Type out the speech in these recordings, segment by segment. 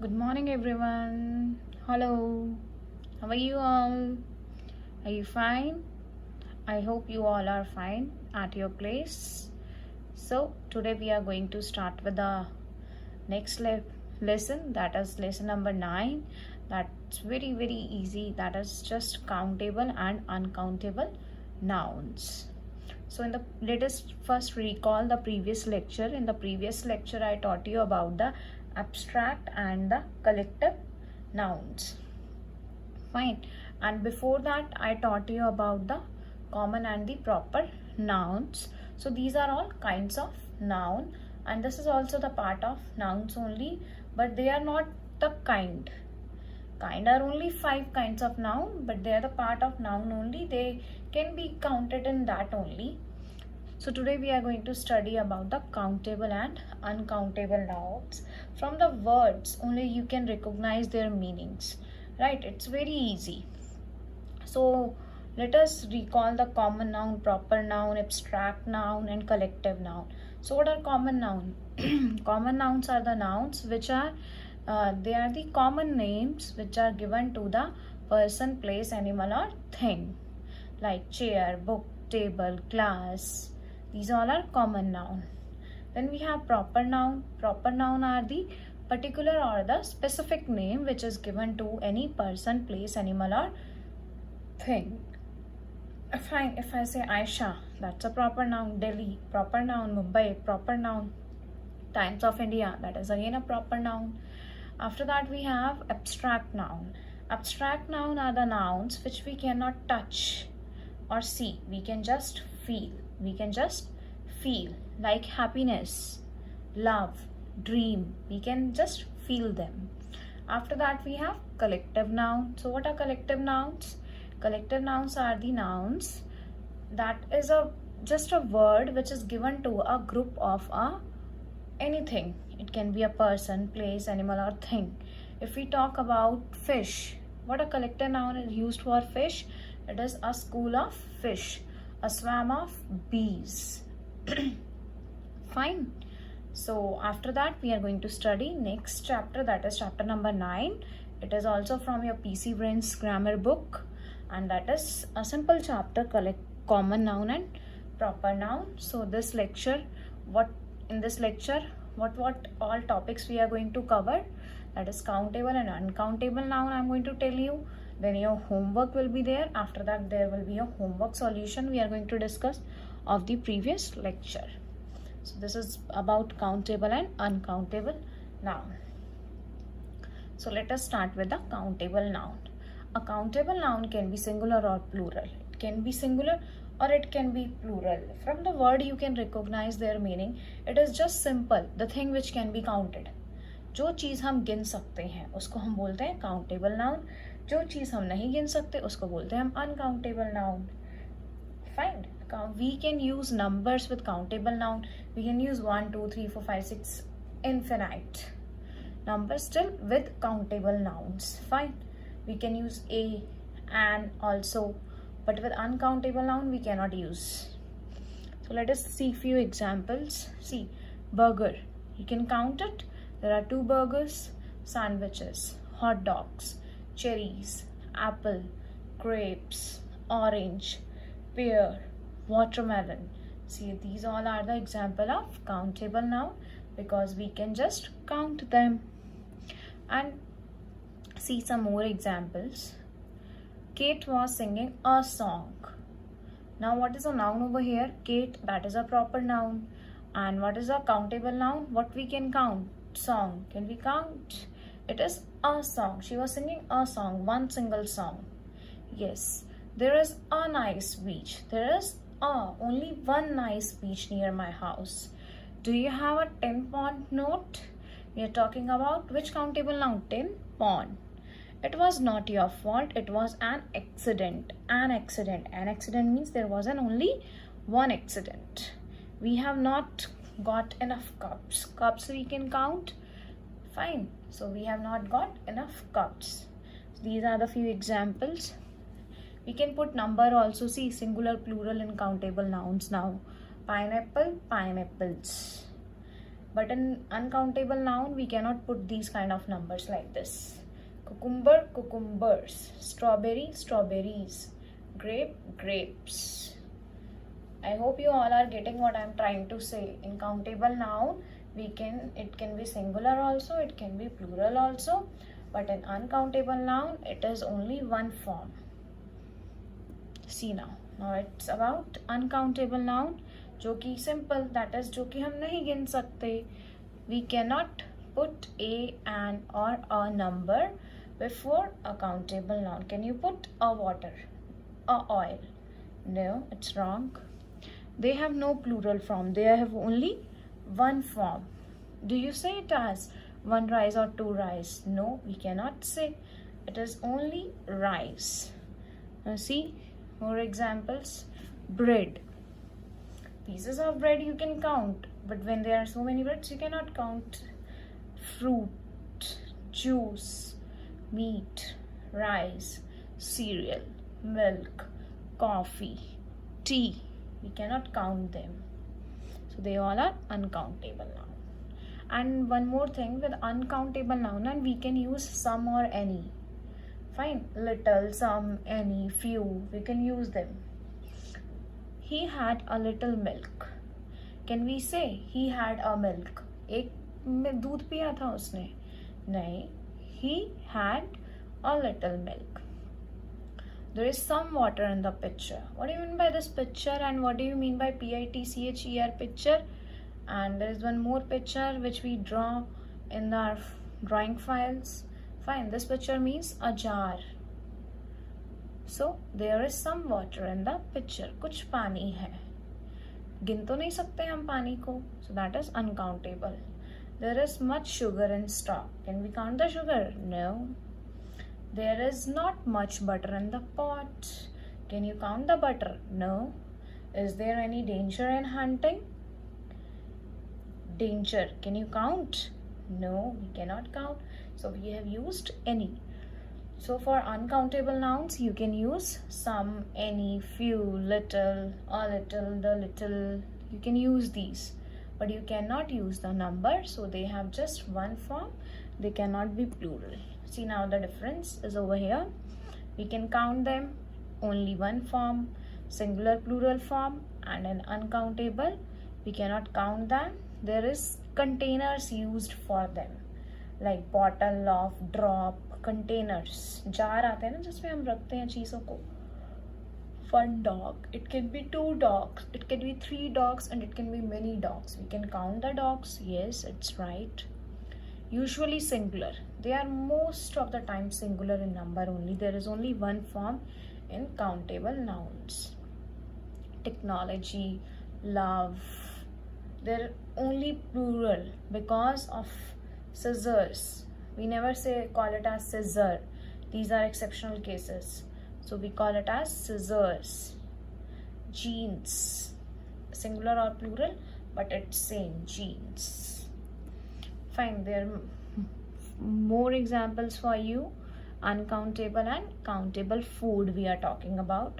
Good morning, everyone. Hello. How are you all? Are you fine? I hope you all are fine at your place. So, today we are going to start with the next lesson, that is lesson number 9. That's very easy. That is just countable and uncountable nouns. So let us first recall the previous lecture. In the previous lecture I taught you about the abstract and the collective nouns. Fine. And before that I taught you about the common and the proper nouns. So these are all kinds of noun, and this is also the part of nouns only, but they are not the kind are only 5 kinds of noun, but they are the part of noun only. They can be counted in that only. So today we are going to study about the countable and uncountable nouns. From the words only you can recognize their meanings, right? It's very easy. So let us recall the common noun, proper noun, abstract noun and collective noun. So what are common noun? Common nouns are the nouns which are they are the common names which are given to the person, place, animal or thing, like chair, book, table, glass. These all are common noun. Then we have proper noun. Proper noun are the particular or the specific name which is given to any person, place, animal or thing. If I say Aisha, that's a proper noun. Delhi, proper noun. Mumbai, proper noun. Times of India, that is again a proper noun. After that we have abstract noun. Abstract noun are the nouns which we cannot touch or see. We can just feel. We can just feel, like happiness, love, dream. We can just feel them. After that we have collective noun. So what are collective nouns? Collective nouns are the nouns that is just a word which is given to a group of anything. It can be a person, place, animal or thing. If we talk about fish, what a collective noun is used for fish? It is a school of fish, a swarm of bees. Fine. So after that we are going to study next chapter, that is chapter number 9. It is also from your PC Brains grammar book, and that is a simple chapter, common noun and proper noun. So this lecture, what all topics we are going to cover, that is countable and uncountable noun I'm going to tell you. Then your homework will be there. After that there will be a homework solution we are going to discuss of the previous lecture. So this is about countable and uncountable noun. So let us start with the countable noun. A countable noun can be singular or plural. It can be singular or it can be plural. From the word you can recognize their meaning. It is just simple, the thing which can be counted. जो चीज़ हम गिन सकते हैं उसको हम बोलते हैं countable noun. जो चीज़ हम नहीं गिन सकते उसको बोलते हैं हम uncountable noun. Fine. We can use numbers with countable noun. We can use 1, 2, 3, 4, 5, 6, infinite numbers still with countable nouns. Fine. We can use a, an also, but with uncountable noun we cannot use. So let us see few examples. See, burger, you can count it. There are 2 burgers. Sandwiches, hot dogs, cherries, apple, grapes, orange, pear, watermelon. See, these all are the example of countable noun because we can just count them. And see some more examples. Kate was singing a song. Now what is a noun over here? Kate, that is a proper noun. And what is a countable noun? What we can count? Song. Can we count? It is a song. She was singing a song, one single song. Yes. There is a nice beach. There is only one nice beach near my house. Do you have a 10-pound note? We are talking about which countable noun? 10 pond. It was not your fault. It was an accident. An accident. An accident means there was only one accident. We have not got enough cups. Cups we can count. Fine. So we have not got enough cups. So these are the few examples. We can put number also. See, singular, plural and countable nouns now. Pineapple, pineapples. But in uncountable noun, we cannot put these kind of numbers like this. Cucumber, cucumbers. Strawberry, strawberries. Grape, grapes. I hope you all are getting what I am trying to say. In countable noun, it can be singular also, it can be plural also, but in uncountable noun, it is only one form. See now it's about uncountable noun, जो कि simple, that is जो कि हम नहीं गिन सकते. We cannot put a, an or a number before a countable noun. Can you put a water, a oil? No, it's wrong. They have no plural form. They have only one form. Do you say it as one rice or two rice? No, we cannot say. It is only rice. Now see more examples. Bread. Pieces of bread you can count, but when there are so many breads, you cannot count. Fruit, juice, meat, rice, cereal, milk, coffee, tea. We cannot count them. So they all are uncountable noun. And one more thing, with uncountable noun, and we can use some or any. Fine, little, some, any, few, we can use them. He had a little milk. Can we say he had a milk? एक दूध पिया था उसने? नहीं. He had a little milk. There is some water in the pitcher. What do you mean by this pitcher, and what do you mean by pitcher, pitcher? And there is one more picture which we draw in our drawing files. Fine, this picture means a jar. So there is some water in the pitcher. कुछ पानी है. गिन तो नहीं सकते हम पानी को. So that is uncountable. There is much sugar in stock. Can we count the sugar? No. There is not much butter in the pot. Can you count the butter? No. Is there any danger in hunting? Danger. Can you count? No, we cannot count. So we have used any. So for uncountable nouns, you can use some, any, few, little, a little, the little. You can use these. But you cannot use the number. So they have just one form. They cannot be plural. See now the difference is over here. We can count them only one form, singular plural form, and an uncountable we cannot count them. There is containers used for them, like bottle of, drop, containers. jar आते हैं ना जिसमें हम रखते हैं चीज़ों को. One dog. It can be two dogs. It can be three dogs, and it can be many dogs. We can count the dogs. Yes, it's right. Usually singular. They are most of the time singular in number only. There is only one form in countable nouns. Technology, love. They're only plural because of scissors. We never say call it as scissor. These are exceptional cases. So we call it as scissors. Jeans. Singular or plural, but it's same. Jeans. Fine, there are more examples for you. Uncountable and countable food we are talking about.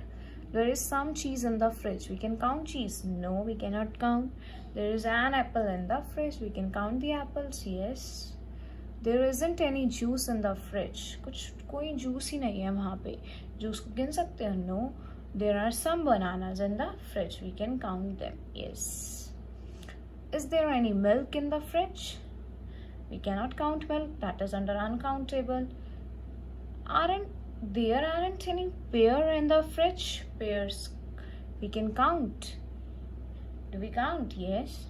There is some cheese in the fridge. We can count cheese. No, we cannot count. There is an apple in the fridge. We can count the apples. Yes. There isn't any juice in the fridge. कोई juice ही नहीं है वहाँ पे. Juice को गिन सकते हैं? No. There are some bananas in the fridge. We can count them. Yes. Is there any milk in the fridge? We cannot count milk. That is under uncountable. Aren't any pear in the fridge? Pears we can count. Do we count? Yes.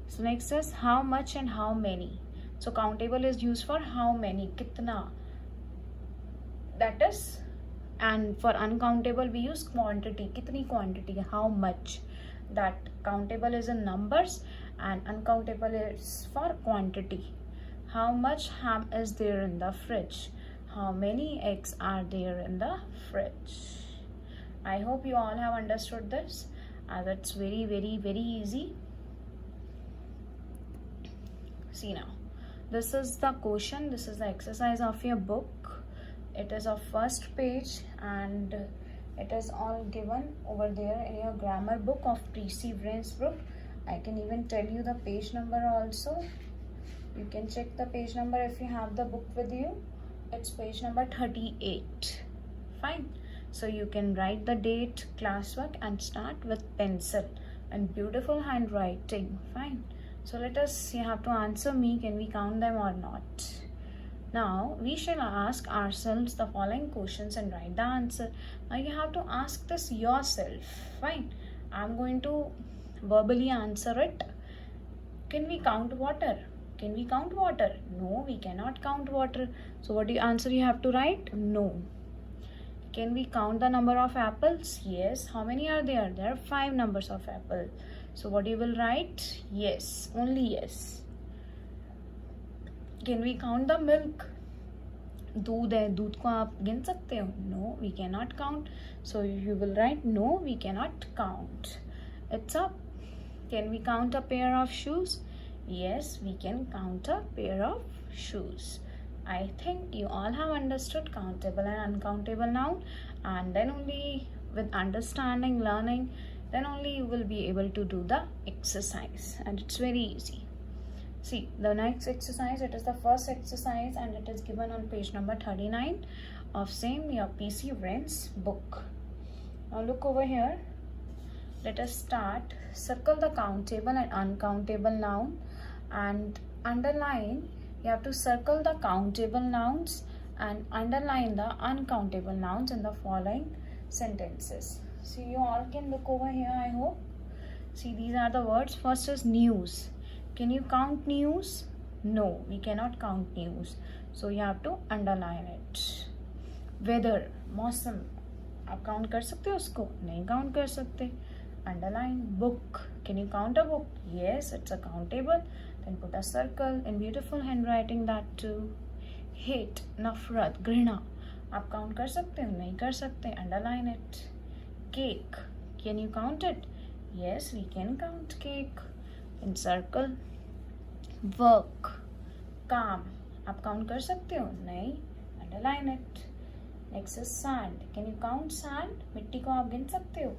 So next is how much and how many. So countable is used for how many, kitna. That is, and for uncountable we use quantity, kitni quantity, how much. That countable is in numbers and uncountable is for quantity. How much ham is there in the fridge? How many eggs are there in the fridge? I hope you all have understood this, as it's very, very, very easy. See now, this is the question, this is the exercise of your book. It is of first page and it is all given over there in your grammar book of Precy Brains book. I can even tell you the page number also. You can check the page number if you have the book with you. It's page number 38. Fine. So you can write the date, classwork, and start with pencil and beautiful handwriting. Fine. So you have to answer me, can we count them or not? Now we shall ask ourselves the following questions and write the answer. Now you have to ask this yourself. Fine. I'm going to verbally answer it. Can we count water? Can we count water? No, we cannot count water. So what answer you have to write? No. Can we count the number of apples? Yes. How many are there? There are 5 numbers of apples. So what you will write? Yes. Only yes. Can we count the milk? दूध है, दूध को आप गिन सकते हो? No, we cannot count. So you will write no, we cannot count. It's up. Can we count a pair of shoes? Yes, we can count a pair of shoes. I think you all have understood countable and uncountable noun, and then only with understanding, learning, then only you will be able to do the exercise, and it's very easy. See, the next exercise, it is the first exercise and it is given on page number 39 of same your PC Friends book. Now look over here. Let us start. Circle the countable and uncountable noun and underline. You have to circle the countable nouns and underline the uncountable nouns in the following sentences. See, you all can look over here, I hope. See, these are the words. First is news. Can you count news? No, we cannot count news. So you have to underline it. Weather, मौसम, आप count कर सकते हो उसको? नहीं count कर सकते. Underline. Book. Can you count a book? Yes, it's a countable. Then put a circle in beautiful handwriting that too. Hate, नफरत, घृणा, आप count कर सकते हो? नहीं कर सकते. Underline it. Cake. Can you count it? Yes, we can count cake. In circle. Work. काम, आप count कर सकते हो? नहीं. Underline it. Next is sand. Can you count sand? मिट्टी को आप गिन सकते हो?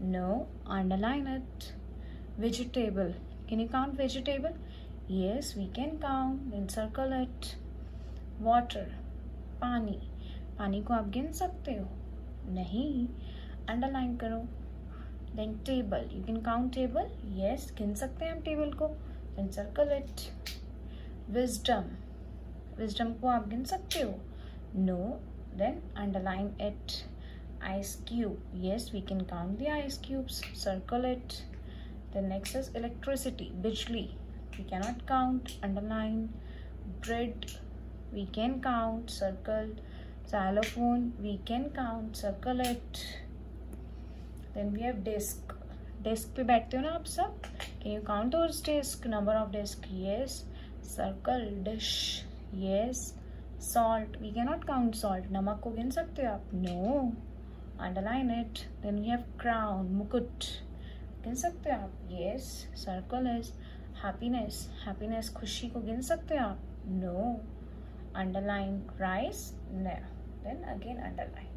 No. Underline it. Vegetable. Can you count vegetable? Yes, we can count. Then circle it. Water. पानी. पानी को आप गिन सकते हो? नहीं. Underline करो. Then table. You can count table? Yes. गिन सकते हैं हम table को? Then circle it. Wisdom. Wisdom को आप गिन सकते हो? No. Then underline it. Ice cube. Yes, we can count the ice cubes. Circle it. Then next is electricity. Bijli. We cannot count. Underline. Bread. We can count. Circle. Xylophone. We can count. Circle it. Then we have desk. Desk पे बैठते हो ना आप सब? Can you count those desk? Number of desk? Yes. Circle. Dish. Yes. Salt. We cannot count salt. नमक को गिन सकते हो आप? No. Underline it. Then we have crown. मुकुट. गिन सकते हो आप? Yes. Circle is happiness. Happiness खुशी को गिन सकते हो आप? No. Underline rice. No. Then again underline.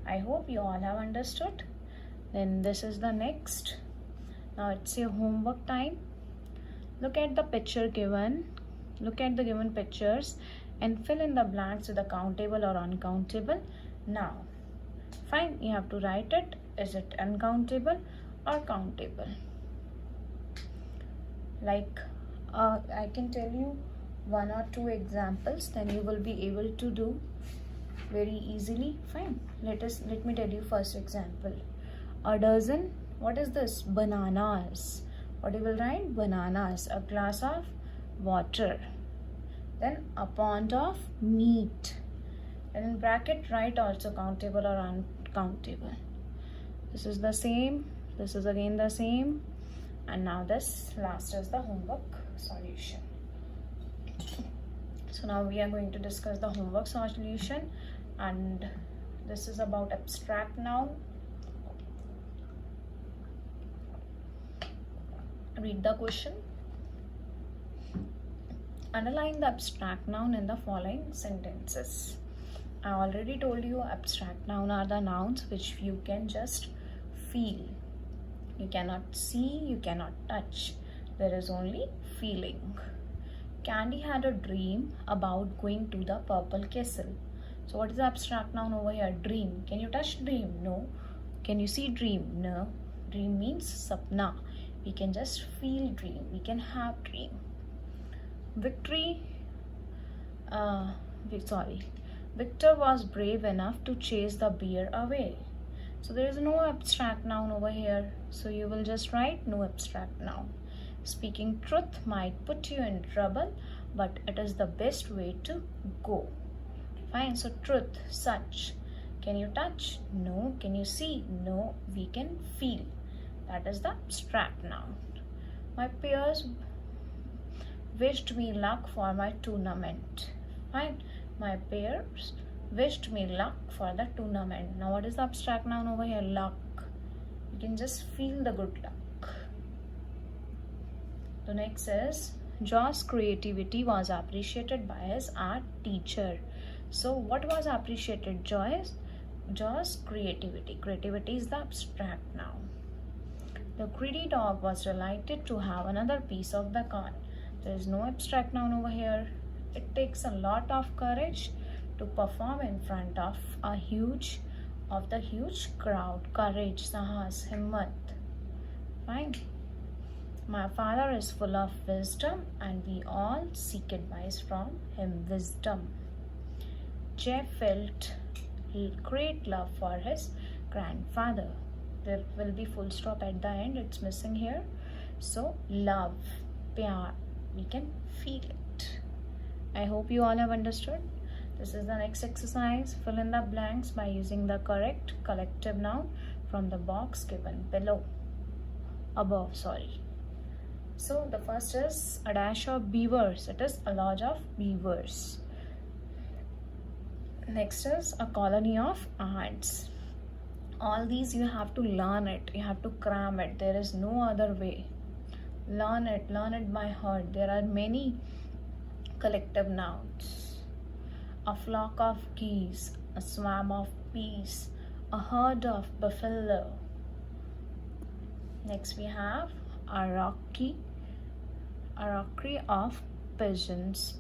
I hope you all have understood. Then this is the next. Now it's your homework time. Look at the picture given. Look at the given pictures and fill in the blanks with the countable or uncountable. Now, fine, you have to write it. Is it uncountable or countable? Like, I can tell you 1 or 2 examples, then you will be able to do very easily. Fine. Let me tell you first example. A dozen. What is this? Bananas. What you will write? Bananas. A glass of water. Then a pound of meat. And in bracket write also countable or uncountable. This is the same. This is again the same. And now this last is the homework solution. So now we are going to discuss the homework solution, and this is about abstract noun. Read the question. Underline the abstract noun in the following sentences. I already told you abstract noun are the nouns which you can just feel. You cannot see, you cannot touch. There is only feeling. Candy had a dream about going to the purple castle. So what is the abstract noun over here? Dream. Can you touch dream? No. Can you see dream? No. Dream means sapna. We can just feel dream. We can have dream. Victor was brave enough to chase the bear away. So there is no abstract noun over here. So you will just write no abstract noun. Speaking truth might put you in trouble, but it is the best way to go. Fine. So truth, such. Can you touch? No. Can you see? No. We can feel. That is the abstract noun. My peers wished me luck for my tournament. Fine. My peers wished me luck for the tournament. Now what is the abstract noun over here? Luck. You can just feel the good luck. The next is Josh's creativity was appreciated by his art teacher. So what was appreciated? Josh's creativity. Creativity is the abstract noun. The greedy dog was delighted to have another piece of bacon. There is no abstract noun over here. It takes a lot of courage to perform in front of the huge crowd. Courage, sahas, himmat. Fine. My father is full of wisdom and we all seek advice from him. Wisdom. Jeff felt great love for his grandfather. There will be full stop at the end. It's missing here. So love, pyar, we can feel it. I hope you all have understood. This is the next exercise. Fill in the blanks by using the correct collective noun from the box given above. So the first is a dash of beavers. It is a lodge of beavers. Next is a colony of ants. All these you have to learn it. You have to cram it. There is no other way. Learn it by heart. There are many collective nouns. A flock of geese, a swarm of bees, a herd of buffalo. Next we have a rookery of penguins,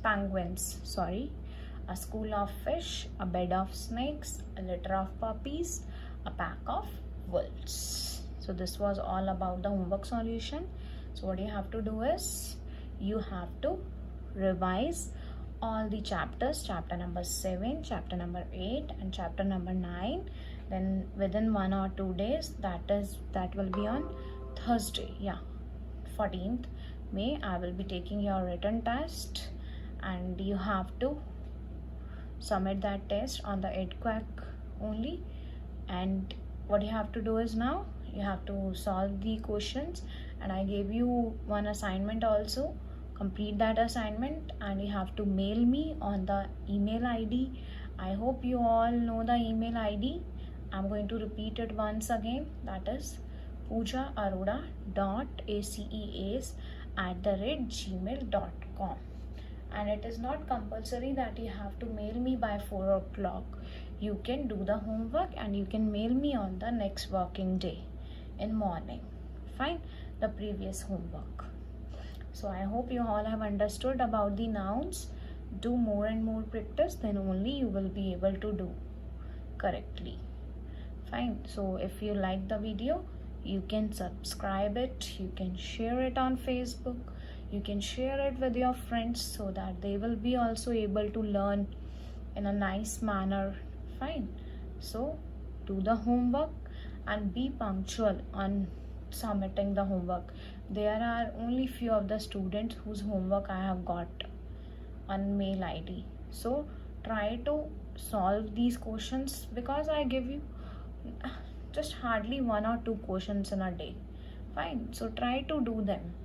a school of fish, a bed of snakes, a litter of puppies, a pack of wolves. So this was all about the homework solution. So what you have to do is you have to revise all the chapters, chapter number 7, chapter number 8 and chapter number 9. Then within 1 or 2 days, that will be on Thursday, 14th May, I will be taking your written test and you have to submit that test on the EdQuack only. And what you have to do is now you have to solve the questions, and I gave you one assignment also. Complete that assignment and you have to mail me on the email ID. I hope you all know the email ID. I'm going to repeat it once again. That is pooja.aceas@gmail.com. And it is not compulsory that you have to mail me by 4 o'clock. You can do the homework and you can mail me on the next working day in morning. Fine, the previous homework. So I hope you all have understood about the nouns. Do more and more practice, then only you will be able to do correctly. Fine. So if you like the video, you can subscribe it, you can share it on Facebook, you can share it with your friends so that they will be also able to learn in a nice manner. Fine. So do the homework and be punctual on submitting the homework. There are only few of the students whose homework I have got on mail ID. So try to solve these questions, because I give you just hardly 1 or 2 questions in a day. Fine. So try to do them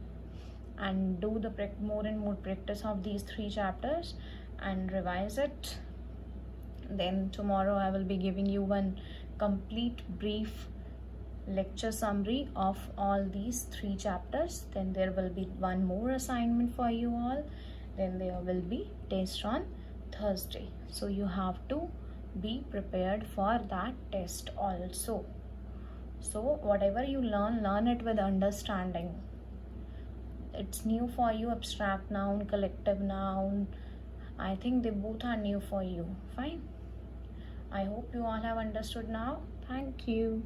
and do the more and more practice of these 3 chapters and revise it. Then tomorrow I will be giving you one complete brief lecture summary of all these 3 chapters. Then there will be one more assignment for you all. Then there will be test on Thursday. So you have to be prepared for that test also. So whatever you learn it with understanding. It's new for you, abstract noun, collective noun. I think they both are new for you. Fine. I hope you all have understood now. Thank you.